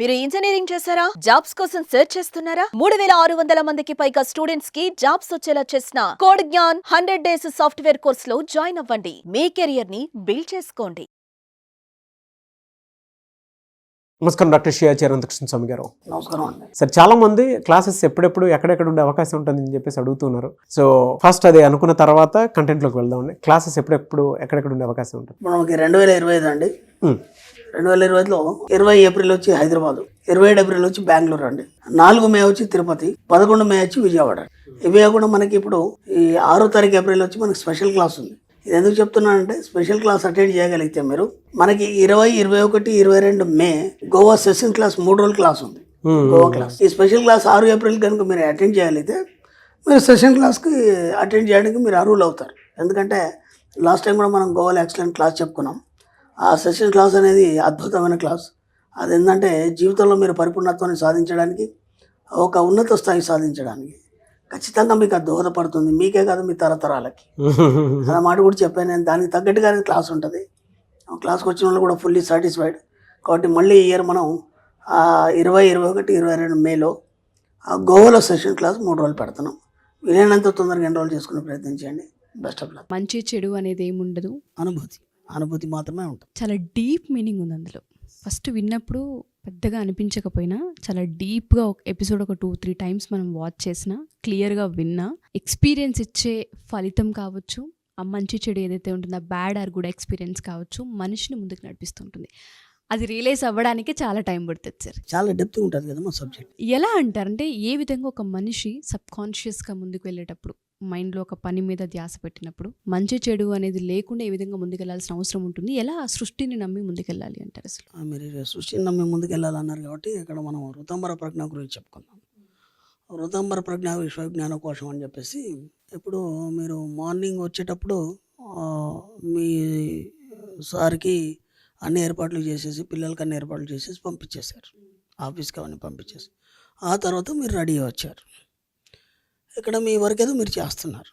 మీరు ఇంజనీరింగ్ చేశారా? జాబ్స్ కోసం సెర్చ్ చేస్తున్నారా? 3600 మందికి పైగా స్టూడెంట్స్ కి జాబ్స్ వచ్చేలా చేసిన code Gyan 100 days software course లో జాయిన్ అవ్వండి. మీ కెరియర్ ని బిల్డ్ చేసుకోండి. నమస్కారం డాక్టర్ శ్రీ అనంతకృష్ణ స్వామి గారు. నమస్కారం అండి. సార్, చాలా మంది క్లాసెస్ ఎప్పుడెప్పుడు ఎక్కడెక్కడ ఉండే అవకాశం ఉంటుందని చెప్పేసి అడుగుతున్నారు. సో ఫస్ట్ అది అనుకున్న తర్వాత కంటెంట్లోకి వెళ్దామండి. క్లాసెస్ ఎప్పుడెప్పుడు ఎక్కడెక్కడ ఉండే అవకాశం ఉంటుంది? మనకి 2025 అండి. 2025లో 20 ఏప్రిల్ వచ్చి హైదరాబాద్, 27 ఏప్రిల్ వచ్చి బెంగళూరు అండి, 4 మే వచ్చి తిరుపతి, 11 మే వచ్చి విజయవాడ. ఇవే కాకుండా మనకి ఇప్పుడు ఈ 6 తారీఖు ఏప్రిల్ వచ్చి మనకి స్పెషల్ క్లాస్ ఉంది. ఇది ఎందుకు చెప్తున్నానంటే, స్పెషల్ క్లాస్ అటెండ్ చేయగలిగితే మీరు మనకి 20, 21, 22 మే గోవా సెషన్ క్లాస్ 3 రోజుల క్లాస్ ఉంది. గోవా క్లాస్. ఈ స్పెషల్ క్లాస్ 6 ఏప్రిల్ కనుక మీరు అటెండ్ చేయగలిగితే మీరు సెషన్ క్లాస్కి అటెండ్ చేయడానికి మీరు అర్హులు అవుతారు. ఎందుకంటే లాస్ట్ టైం కూడా మనం గోవాలో ఎక్సలెంట్ క్లాస్ చెప్పుకున్నాం. ఆ సెషన్ క్లాస్ అనేది అద్భుతమైన క్లాస్. అది ఏంటంటే జీవితంలో మీరు పరిపూర్ణత్వాన్ని సాధించడానికి, ఒక ఉన్నత స్థాయి సాధించడానికి ఖచ్చితంగా మీకు అది దోహదపడుతుంది. మీకే కాదు, మీ తరతరాలకి. అలా మాట కూడా చెప్పాను నేను. దానికి తగ్గట్టుగానే క్లాస్ ఉంటుంది. క్లాస్కి వచ్చిన వాళ్ళు కూడా ఫుల్లీ సాటిస్ఫైడ్. కాబట్టి మళ్ళీ ఈ ఇయర్ మనం 20, 21, 22 మేలో గోవాలో సెషన్ క్లాస్ 3 రోజులు పెడుతున్నాం. వీలైనంత తొందరగా ఎన్రోల్ చేసుకునే ప్రయత్నం చేయండి. Best of luck. మంచి చెడు అనేది ఏముండదు, అనుభూతి మాత్రమే ఉంటుంది. చాలా డీప్ మీనింగ్ ఉంది అందులో. ఫస్ట్ విన్నప్పుడు పెద్దగా అనిపించకపోయినా చాలా డీప్గా ఒక ఎపిసోడ్ ఒక 2-3 టైమ్స్ మనం వాచ్ చేసినా, క్లియర్గా విన్నా, ఎక్స్పీరియన్స్ ఇచ్చే ఫలితం కావచ్చు, ఆ మంచి చెడు ఏదైతే ఉంటుందో బ్యాడ్ ఆర్ గుడ్ ఎక్స్పీరియన్స్ కావచ్చు, మనిషిని ముందుకు నడిపిస్తుంటుంది. అది రియలైజ్ అవ్వడానికి చాలా టైం పడుతుంది సార్. చాలా డెప్త్ ఉంటుంది కదా మా సబ్జెక్ట్. ఎలా అంటారంటే, ఏ విధంగా ఒక మనిషి సబ్కాన్షియస్గా ముందుకు వెళ్ళేటప్పుడు, మైండ్లో ఒక పని మీద ధ్యాస పెట్టినప్పుడు మంచి చెడు అనేది లేకుండా ఏ విధంగా ముందుకెళ్లాల్సిన అవసరం ఉంటుంది, ఎలా ఆ సృష్టిని నమ్మి ముందుకెళ్ళాలి అంటారు అసలు? మీరు సృష్టిని నమ్మి ముందుకెళ్ళాలన్నారు కాబట్టి ఇక్కడ మనం ఋతంబర ప్రజ్ఞ గురించి చెప్పుకుందాం. ఋతంబర ప్రజ్ఞ విశ్వజ్ఞాన కోశం అని చెప్పేసి, ఇప్పుడు మీరు మార్నింగ్ వచ్చేటప్పుడు మీ సార్కి అన్ని ఏర్పాట్లు చేసేసి, పిల్లలకి అన్ని ఏర్పాట్లు చేసేసి పంపించేశారు ఆఫీస్కి. అవన్నీ పంపించేసి ఆ తర్వాత మీరు రెడీ వచ్చారు. ఇక్కడ మీ వర్క్ ఏదో మీరు చేస్తున్నారు,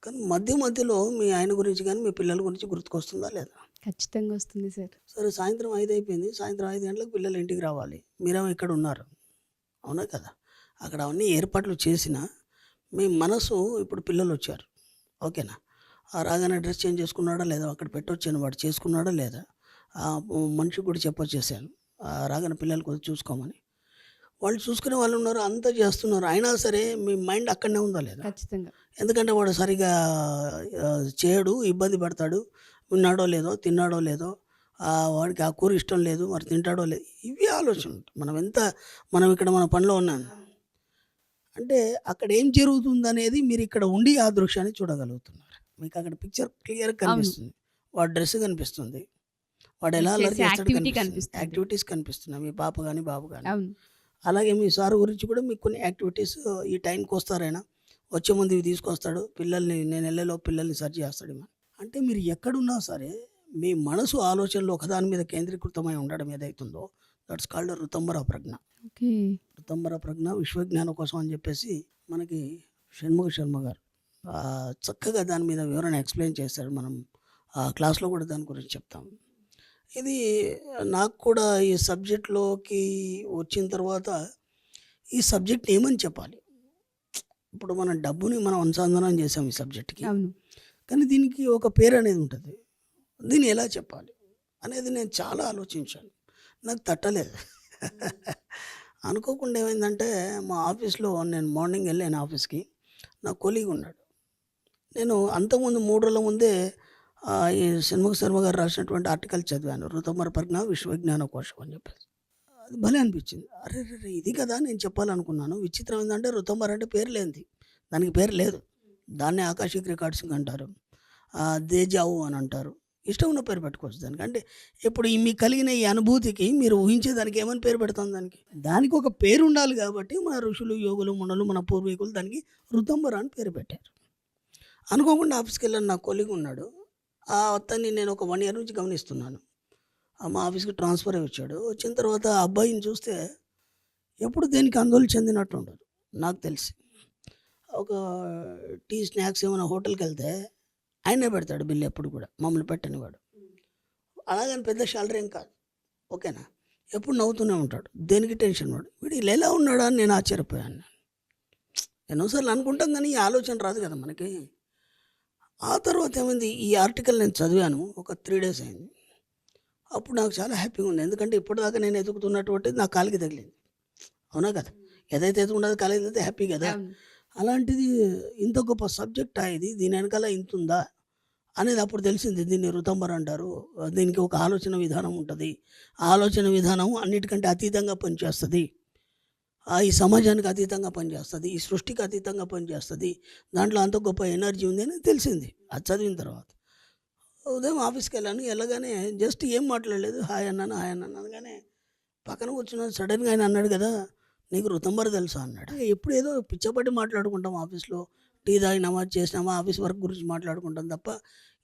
కానీ మధ్యలో మీ ఆయన గురించి కానీ మీ పిల్లల గురించి గుర్తుకొస్తుందా లేదా? ఖచ్చితంగా వస్తుంది సార్. సరే, సాయంత్రం 5 అయిపోయింది. సాయంత్రం 5 గంటలకు పిల్లలు ఇంటికి రావాలి. మీరేమో ఇక్కడ ఉన్నారు, అవునా కదా? అక్కడ అవన్నీ ఏర్పాట్లు చేసినా మీ మనసు, ఇప్పుడు పిల్లలు వచ్చారు, ఓకేనా? రాగానే డ్రెస్ చేంజ్ చేసుకున్నాడా లేదా, అక్కడ పెట్టొచ్చాను వాడు చేసుకున్నాడా లేదా, మనిషికి కూడా చెప్పొచ్చేసాను రాగానే పిల్లలు కొద్దిగా చూసుకోమని. వాళ్ళు చూసుకునే వాళ్ళు ఉన్నారు, అంతా చేస్తున్నారు. అయినా సరే మీ మైండ్ అక్కడనే ఉందా లేదా? ఖచ్చితంగా. ఎందుకంటే వాడు సరిగా చేయడు, ఇబ్బంది పెడతాడు, ఉన్నాడో లేదో, తిన్నాడో లేదో, వాడికి ఆ కూర ఇష్టం లేదు, మరి తింటాడో లేదు, ఇవి ఆలోచన. మనం ఇక్కడ మన పనిలో ఉన్నాను అంటే అక్కడ ఏం జరుగుతుంది అనేది మీరు ఇక్కడ ఉండి ఆ దృశ్యాన్ని చూడగలుగుతున్నారు. మీకు అక్కడ పిక్చర్ క్లియర్గా కనిపిస్తుంది. వాడు డ్రెస్ కనిపిస్తుంది, వాడు ఎలా యాక్టివిటీస్ కనిపిస్తున్నాయి, మీ పాప కానీ బాబు కానీ. అలాగే మీ సార్ గురించి కూడా మీకు కొన్ని యాక్టివిటీస్, ఈ టైంకి వస్తారైనా, వచ్చే ముందు ఇవి తీసుకొస్తాడు, పిల్లల్ని నేను వెళ్ళేలో పిల్లల్ని సర్చ్ చేస్తాడు. అంటే మీరు ఎక్కడున్నా సరే మీ మనసు ఆలోచనలు ఒకదాని మీద కేంద్రీకృతమై ఉండడం ఏదైతుందో, దట్స్ కాల్డ్ ఋతంబర ప్రజ్ఞ. ఋతంబర ప్రజ్ఞ విశ్వజ్ఞానం కోసం అని చెప్పేసి మనకి షణ్ముఖ శర్మ గారు చక్కగా దాని మీద వివరణ ఎక్స్ప్లెయిన్ చేశారు. మనం ఆ క్లాస్లో కూడా దాని గురించి చెప్తాము. ఇది నాకు కూడా ఈ సబ్జెక్ట్లోకి వచ్చిన తర్వాత ఈ సబ్జెక్ట్ ఏమని చెప్పాలి. ఇప్పుడు మనం డబ్బుని మనం అనుసంధానం చేసాం ఈ సబ్జెక్ట్కి, కానీ దీనికి ఒక పేరు అనేది ఉంటుంది. దీన్ని ఎలా చెప్పాలి అనేది నేను చాలా ఆలోచించాను, నాకు తట్టలేదు. అనుకోకుండా ఏమైందంటే, మా ఆఫీస్లో నేను మార్నింగ్ వెళ్ళాను ఆఫీస్కి. నా కొలీగ్ ఉన్నాడు. నేను అంతకుముందు 3 రోజుల ముందే ఈ షణ్ముఖ శర్మ గారు రాసినటువంటి ఆర్టికల్ చదివాను, ఋతంబర ప్రజ్ఞ విశ్వజ్ఞాన కోశం అని చెప్పేసి. అది భలే అనిపించింది. అరే ఇది కదా నేను చెప్పాలనుకున్నాను. విచిత్రం ఏంటంటే, ఋతంబర అంటే పేరు లేనిది, దానికి పేరు లేదు. దాన్ని ఆకాశిక్ రికార్డ్సింగ్ అంటారు, దేజావు అని అంటారు. ఇష్టం ఉన్న పేరు పెట్టుకోవచ్చు దానికి. అంటే ఇప్పుడు మీకు కలిగిన ఈ అనుభూతికి మీరు ఊహించేదానికి ఏమని పేరు పెడతాం? దానికి ఒక పేరు ఉండాలి. కాబట్టి మన ఋషులు, యోగులు, మునులు, మన పూర్వీకులు దానికి ఋతంబర అని పేరు పెట్టారు. అనుకోకుండా ఆఫీస్కి వెళ్ళాను, నా కొలీగ్ ఉన్నాడు. ఆ అతన్ని నేను ఒక 1 year నుంచి గమనిస్తున్నాను. మా ఆఫీస్కి ట్రాన్స్ఫర్ అయ్యి వచ్చాడు. వచ్చిన తర్వాత ఆ అబ్బాయిని చూస్తే ఎప్పుడు దేనికి ఆందోళన చెందినట్టు ఉండదు నాకు తెలిసి. ఒక టీ, స్నాక్స్ ఏమైనా హోటల్కి వెళ్తే ఆయనే పెడతాడు బిల్లు, ఎప్పుడు కూడా మమ్మల్ని పెట్టని వాడు. అలాగని పెద్ద శాలరీ ఏం కాదు, ఓకేనా? ఎప్పుడు నవ్వుతూనే ఉంటాడు. దేనికి టెన్షన్ వాడు. వీడు ఇలా ఎలా ఉన్నాడా అని నేను ఆశ్చర్యపోయాను. ఎన్నోసార్లు అనుకుంటాం కానీ ఈ ఆలోచన రాదు కదా మనకి. ఆ తర్వాత ఏమైంది, ఈ ఆర్టికల్ నేను చదివాను. ఒక 3 days అయింది. అప్పుడు నాకు చాలా హ్యాపీగా ఉంది. ఎందుకంటే ఇప్పటిదాకా నేను ఎదుగుతున్నటువంటిది నా కాలికి తగిలింది. అవునా కదా? ఏదైతే ఎదుగుండదో కాలికి తగిలితే హ్యాపీ కదా. అవును. అలాంటిది ఇంత గొప్ప సబ్జెక్టా ఇది, దీని వెనకాల ఇంతుందా అనేది అప్పుడు తెలిసింది. దీన్ని ఋతంబర్ అంటారు. దీనికి ఒక ఆలోచన విధానం ఉంటుంది. ఆ ఆలోచన విధానం అన్నిటికంటే అతీతంగా పనిచేస్తుంది. ఈ సమాజానికి అతీతంగా పనిచేస్తుంది. ఈ సృష్టికి అతీతంగా పనిచేస్తుంది. దాంట్లో అంత గొప్ప ఎనర్జీ ఉంది అని తెలిసింది అది చదివిన తర్వాత. ఉదయం ఆఫీస్కి వెళ్ళాను. వెళ్ళగానే జస్ట్ ఏం మాట్లాడలేదు. హాయ్ అన్నాను అనగానే పక్కన కూర్చున్నాను. సడన్గా ఆయన అన్నాడు కదా, నీకు ఋతంబర్ తెలుసా అన్నాడు. ఎప్పుడు ఏదో పిచ్చబట్టి మాట్లాడుకుంటాం ఆఫీస్లో, టీ తాగినామా చేసినామా ఆఫీస్ వర్క్ గురించి మాట్లాడుకుంటాం తప్ప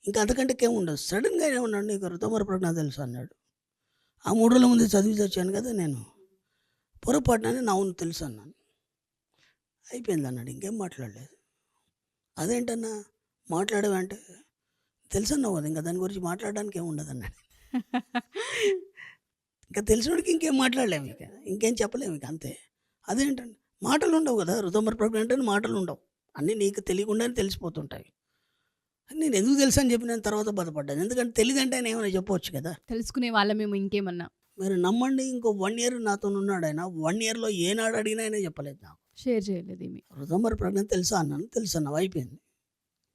ఇంకా అంతకంటే ఏం ఉండదు. సడన్గా ఏమన్నాడు, నీకు ఋతంబర్ ప్రజ్ఞ తెలుసా అన్నాడు. ఆ 3 రోజుల ముందు చదివి వచ్చాను కదా నేను. పొరపాటునని అవును తెలుసు అన్నాను. అయిపోయింది అన్నాడు. ఇంకేం మాట్లాడలేదు. అదేంటన్నా మాట్లాడేవంటే తెలుసన్నావు కదా, ఇంకా దాని గురించి మాట్లాడడానికి ఏమి ఉండదు అన్నాడు. ఇంకా తెలిసినోడికి ఇంకేం మాట్లాడలేము, ఇంకేం చెప్పలేము ఇక అంతే. అదేంటండి మాటలు ఉండవు కదా, ఋతంబర్ ప్రజ్ఞ అంటే మాటలు ఉండవు. అన్నీ నీకు తెలియకుండానే తెలిసిపోతుంటాయి. నేను ఎందుకు తెలుసు అని చెప్పి నేను తర్వాత బాధపడ్డాను. ఎందుకంటే తెలియదంటే ఆయన ఏమైనా చెప్పవచ్చు కదా. తెలుసుకునే వాళ్ళమేమో ఇంకేమన్నా. మీరు నమ్మండి, ఇంకో 1 year నాతో ఉన్నాడు ఆయన. 1 yearలో ఏనాడు అడిగినా ఆయన చెప్పలేదు నాకు. షేర్ చేయలేదు ఏమి. ఋతంబర్ ప్రజ్ఞ తెలుసా అన్నాను. తెలుసు అన్నావు, అయిపోయింది.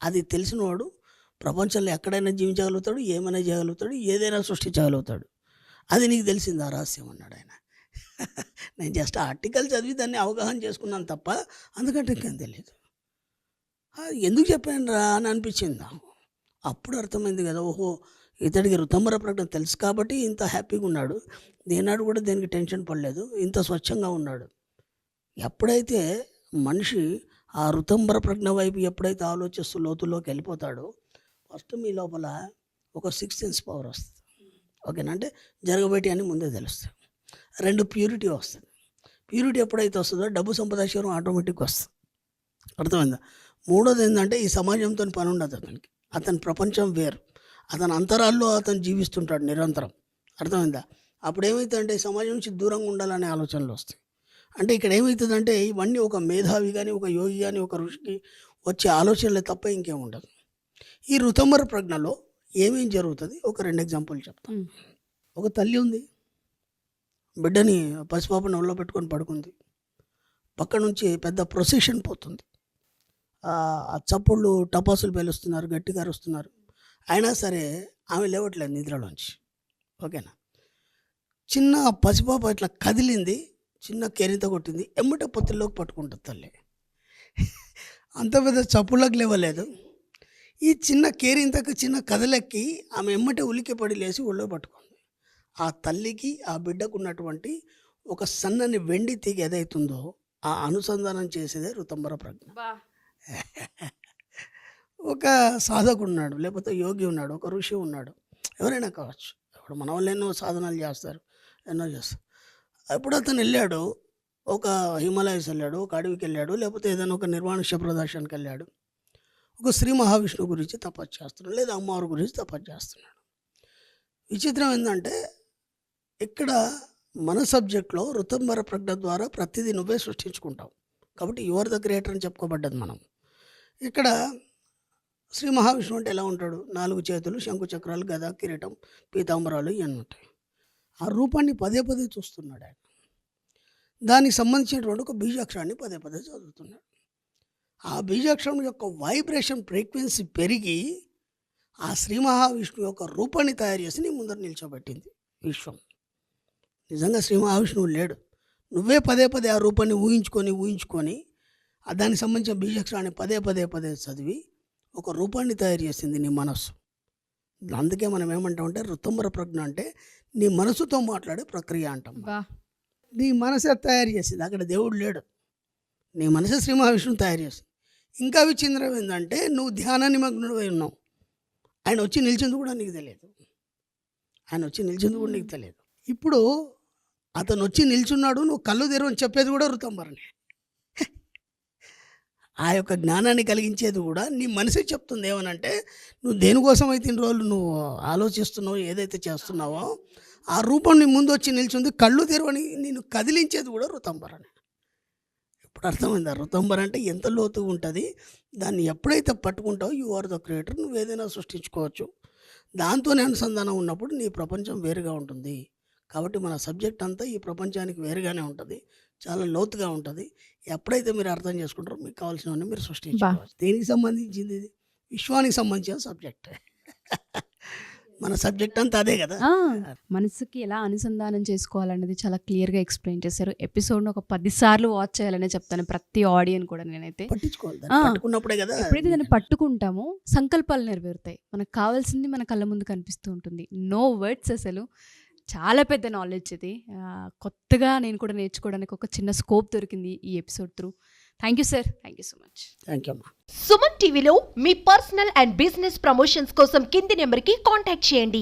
అది తెలిసినవాడు ప్రపంచంలో ఎక్కడైనా జీవించగలుగుతాడు, ఏమైనా చేయగలుగుతాడు, ఏదైనా సృష్టించగలుగుతాడు. అది నీకు తెలిసింది ఆ రహస్యం అన్నాడు ఆయన. నేను జస్ట్ ఆర్టికల్ చదివి దాన్ని అవగాహన చేసుకున్నాను తప్ప అందుకంటే ఇంకేం తెలియదు. ఎందుకు చెప్పాను రా అని అనిపించింది నాకు. అప్పుడు అర్థమైంది కదా, ఓహో ఇతడికి ఋతంబర ప్రజ్ఞ తెలుసు కాబట్టి ఇంత హ్యాపీగా ఉన్నాడు. దేనాడు కూడా దేనికి టెన్షన్ పడలేదు, ఇంత స్వచ్ఛంగా ఉన్నాడు. ఎప్పుడైతే మనిషి ఆ ఋతంబర ప్రజ్ఞ వైపు ఎప్పుడైతే ఆలోచిస్తూ లోతుల్లోకి వెళ్ళిపోతాడో ఫస్ట్ మీ లోపల ఒక 6th sense పవర్ వస్తుంది. ఓకేనా? అంటే జరగబెట్టి అని ముందే తెలుస్తుంది. 2 ప్యూరిటీ వస్తుంది. ప్యూరిటీ ఎప్పుడైతే వస్తుందో డబ్బు సంపదాశీరం ఆటోమేటిక్గా వస్తుంది. అర్థమైందా? 3వది ఏంటంటే ఈ సమాజంతో పని ఉండదు అతనికి. అతని ప్రపంచం వేరు. అతని అంతరాల్లో అతను జీవిస్తుంటాడు నిరంతరం. అర్థమైందా? అప్పుడు ఏమవుతుందంటే సమాజం నుంచి దూరంగా ఉండాలనే ఆలోచనలు వస్తాయి. అంటే ఇక్కడ ఏమవుతుందంటే ఇవన్నీ ఒక మేధావి కానీ, ఒక యోగి కానీ, ఒక ఋషికి వచ్చే ఆలోచనలే తప్ప ఇంకేం ఉండదు. ఈ ఋతంబర ప్రజ్ఞలో ఏమేం జరుగుతుంది ఒక 2 ఎగ్జాంపుల్ చెప్తాను. ఒక తల్లి ఉంది, బిడ్డని పసిపాపని ఒళ్ళో పెట్టుకొని పడుకుంది. పక్క నుంచి పెద్ద ప్రొసెషన్ పోతుంది. ఆ చప్పుళ్ళు టపాసులు పేలుస్తున్నారు, గట్టిగా అరుస్తున్నారు. అయినా సరే ఆమె లేవట్లేదు నిద్రలోంచి. ఓకేనా? చిన్న పసిపాప ఇట్లా కదిలింది, చిన్న కేరింత కొట్టింది, ఎమ్మటే పొత్తిల్లోకి పట్టుకుంటుంది తల్లి. అంత పెద్ద చప్పుళ్ళకి లేవలేదు. ఈ చిన్న కేరింతకు చిన్న కదలెక్కి ఆమె ఎమ్మటే ఉలికి పడి లేచి ఒళ్ళో పట్టుకుంది. ఆ తల్లికి ఆ బిడ్డకు ఉన్నటువంటి ఒక సన్నని వెండి తీగ ఏదైతుందో ఆ అనుసంధానం చేసేదే ఋతంబర ప్రజ్ఞ. ఒక సాధకుడు ఉన్నాడు, లేకపోతే యోగి ఉన్నాడు, ఒక ఋషి ఉన్నాడు, ఎవరైనా కావచ్చు. ఇప్పుడు మన వాళ్ళు ఎన్నో సాధనాలు చేస్తారు, ఎన్నో చేస్తారు. అప్పుడు అతను వెళ్ళాడు, ఒక హిమాలయస్ వెళ్ళాడు, ఒక అడవికి వెళ్ళాడు, లేకపోతే ఏదైనా ఒక నిర్వాణ ప్రదర్శనకి వెళ్ళాడు. ఒక శ్రీ మహావిష్ణువు గురించి తపస్సు చేస్తున్నాడు, లేదా అమ్మవారి గురించి తపస్సు చేస్తున్నాడు. విచిత్రం ఏంటంటే ఇక్కడ మన సబ్జెక్ట్లో ఋతంబర ప్రజ్ఞ ద్వారా ప్రతిదీ నువ్వే సృష్టించుకుంటావు కాబట్టి యువర్ ద క్రియేటర్ అని చెప్పుకోబడ్డది మనం. ఇక్కడ శ్రీ మహావిష్ణువు అంటే ఎలా ఉంటాడు? 4 చేతులు, శంకు చక్రాలు, గద, కిరీటం, పీతాంబరాలు ఇవన్నీ ఉంటాయి. ఆ రూపాన్ని పదే పదే చూస్తున్నాడు ఆయన. దానికి సంబంధించినటువంటి ఒక బీజాక్షరాన్ని పదే పదే చదువుతున్నాడు. ఆ బీజాక్షరం యొక్క వైబ్రేషన్ ఫ్రీక్వెన్సీ పెరిగి ఆ శ్రీ మహావిష్ణువు యొక్క రూపాన్ని తయారు చేసి నీ ముందర నిల్చోబెట్టింది విశ్వం. నిజంగా శ్రీ మహావిష్ణువు లేడు, నువ్వే పదే పదే ఆ రూపాన్ని ఊహించుకొని దానికి సంబంధించిన బీజాక్షరాన్ని పదే పదే చదివి ఒక రూపాన్ని తయారు చేసింది నీ మనస్సు. అందుకే మనం ఏమంటామంటే ఋతంబర ప్రజ్ఞ అంటే నీ మనసుతో మాట్లాడే ప్రక్రియ అంటాం. నీ మనసే తయారు చేసింది, అక్కడ దేవుడు లేడు, నీ మనసే శ్రీ మహావిష్ణువు తయారు చేసింది. ఇంకా విచిత్రం ఏంటంటే నువ్వు ధ్యాన నిమగ్నుడు అయి ఉన్నావు, ఆయన వచ్చి నిలిచింది కూడా నీకు తెలియదు. ఇప్పుడు అతను వచ్చి నిల్చున్నాడు, నువ్వు కళ్ళు తెరవని చెప్పేది కూడా ఋతంబరనే. ఆ యొక్క జ్ఞానాన్ని కలిగించేది కూడా నీ మనసే చెప్తుంది. ఏమనంటే నువ్వు దేనికోసం అయితే ఇన్ని రోజులు నువ్వు ఆలోచిస్తున్నావు, ఏదైతే చేస్తున్నావో ఆ రూపం నీ ముందు వచ్చి నిల్చుంది, కళ్ళు తెరవని నేను కదిలించేది కూడా ఋతంబర్ అని. ఇప్పుడు అర్థమైందా? ఋతంబర్ అంటే ఎంత లోతుగా ఉంటుంది. దాన్ని ఎప్పుడైతే పట్టుకుంటావో యు ఆర్ ద క్రియేటర్. నువ్వు ఏదైనా సృష్టించుకోవచ్చు. దాంతోనే అనుసంధానం ఉన్నప్పుడు నీ ప్రపంచం వేరుగా ఉంటుంది. కాబట్టి మన సబ్జెక్ట్ అంతా ఈ ప్రపంచానికి వేరుగానే ఉంటుంది, చాలా లోతుగా ఉంటుంది. ఎప్పుడైతే మీరు అర్థం చేసుకుంటారో మీకు కావాల్సినవన్నీ మీరు సృష్టించుకోవచ్చు. దేనికి సంబంధించింది ఇది? విశ్వానికి సంబంధించిన సబ్జెక్ట్. మన సబ్జెక్ట్ అంతా అదే కదా. మనసుకి ఎలా అనుసంధానం చేసుకోవాలనేది చాలా క్లియర్గా ఎక్స్ప్లెయిన్ చేశారు. ఎపిసోడ్ను ఒక 10 సార్లు వాచ్ చేయాలనే చెప్తాను ప్రతి ఆడియన్ కూడా. నేనైతే పట్టించుకోవాలి, దాన్ని పట్టుకున్నప్పుడే కదా. ఎప్పుడైతే దాన్ని పట్టుకుంటామో సంకల్పాలు నెరవేరుతాయి. మనకు కావాల్సింది మన కళ్ళ ముందు కనిపిస్తూ ఉంటుంది. నో వర్డ్స్ అసలు. చాలా పెద్ద నాలెడ్జ్ ఇది. కొత్తగా నేను కూడా నేర్చుకోవడానికి ఒక చిన్న స్కోప్ దొరికింది ఈ episode through. Thank you sir, thank you so much. Thank you అమ్మా. సుమన్ టీవీలో మీ పర్సనల్ అండ్ బిజినెస్ ప్రమోషన్స్ కోసం కింది నెంబర్కి కాంటాక్ట్ చేయండి.